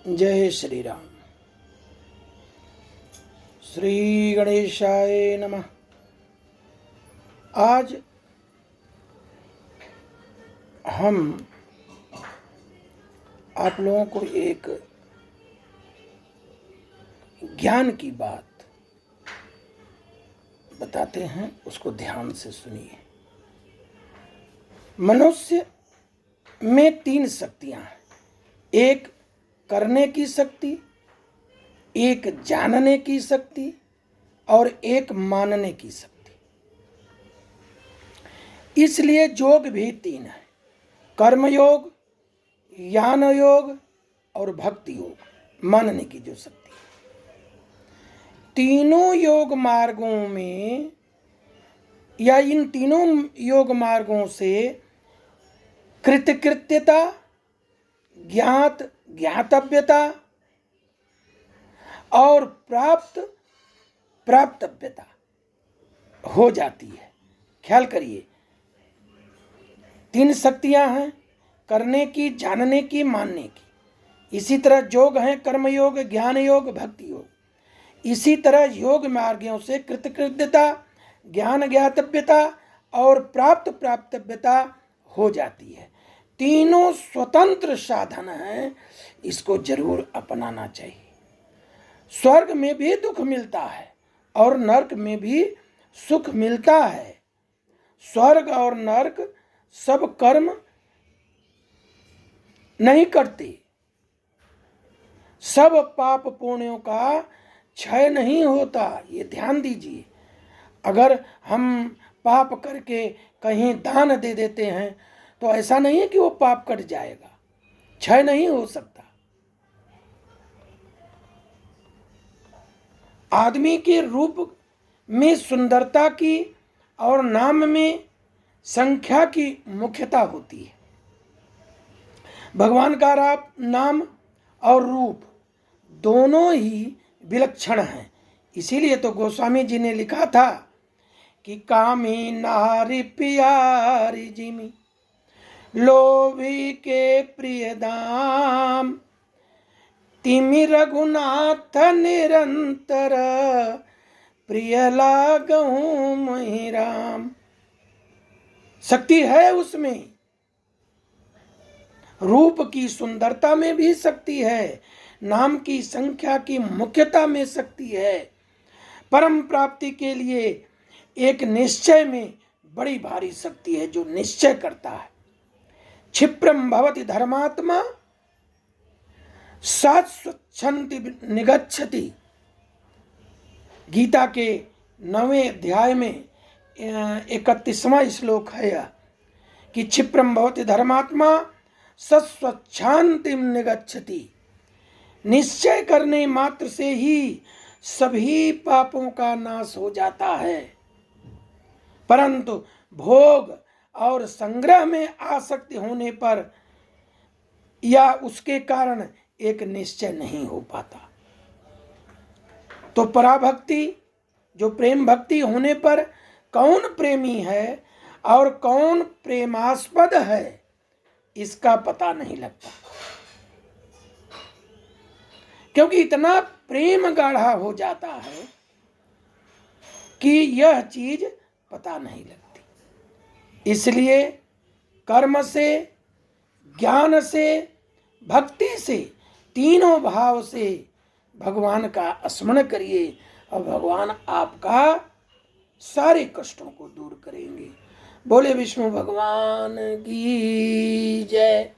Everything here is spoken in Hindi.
जय श्री राम। श्री गणेशाय नमः। आज हम आप लोगों को एक ज्ञान की बात बताते हैं, उसको ध्यान से सुनिए। मनुष्य में 3 शक्तियां हैं। एक करने की शक्ति, एक जानने की शक्ति और एक मानने की शक्ति। इसलिए योग भी 3 है, कर्मयोग, ज्ञान योग और भक्ति योग, मानने की जो शक्ति है। तीनों योग मार्गों में या इन तीनों योग मार्गों से कृतकृत्यता, ज्ञातव्यता और प्राप्तव्यता हो जाती है। ख्याल करिए, 3 शक्तियां हैं, करने की, जानने की, मानने की। इसी तरह योग है कर्मयोग, ज्ञान योग, भक्ति योग। इसी तरह योग मार्गों से कृतकृत्यता, ज्ञान ज्ञातव्यता और प्राप्तव्यता हो जाती है। तीनों स्वतंत्र साधन हैं, इसको जरूर अपनाना चाहिए। स्वर्ग में भी दुख मिलता है और नरक में भी सुख मिलता है। स्वर्ग और नरक सब कर्म नहीं करते, सब पाप पुण्यों का क्षय नहीं होता। ये ध्यान दीजिए। अगर हम पाप करके कहीं दान दे देते हैं तो ऐसा नहीं है कि वो पाप कट जाएगा, क्षय नहीं हो सकता। आदमी के रूप में सुंदरता की और नाम में संख्या की मुख्यता होती है। भगवान का नाम और रूप दोनों ही विलक्षण हैं। इसीलिए तो गोस्वामी जी ने लिखा था कि कामी नारी प्यारी जिमी, लोभी के प्रिय दाम, तिमि रघुनाथ निरंतर, प्रिय लागहु महि राम। शक्ति है उसमें, रूप की सुंदरता में भी शक्ति है, नाम की संख्या की मुख्यता में शक्ति है। परम प्राप्ति के लिए एक निश्चय में बड़ी भारी शक्ति है जो निश्चय करता है। क्षिप्रम भवति धर्मात्मा शाश्वच्छन्ति निगच्छति। गीता के 9वें अध्याय में 31वां श्लोक है यह कि क्षिप्रम भवति धर्मात्मा शाश्वच्छान्तिम निगच्छति। निश्चय करने मात्र से ही सभी पापों का नाश हो जाता है, परंतु भोग और संग्रह में आसक्ति होने पर या उसके कारण एक निश्चय नहीं हो पाता। तो पराभक्ति, जो प्रेम भक्ति होने पर कौन प्रेमी है और कौन प्रेमास्पद है, इसका पता नहीं लगता, क्योंकि इतना प्रेम गाढ़ा हो जाता है कि यह चीज पता नहीं लगती। इसलिए कर्म से, ज्ञान से, भक्ति से, तीनों भाव से भगवान का स्मरण करिए और भगवान आपका सारे कष्टों को दूर करेंगे। बोले विष्णु भगवान की जय।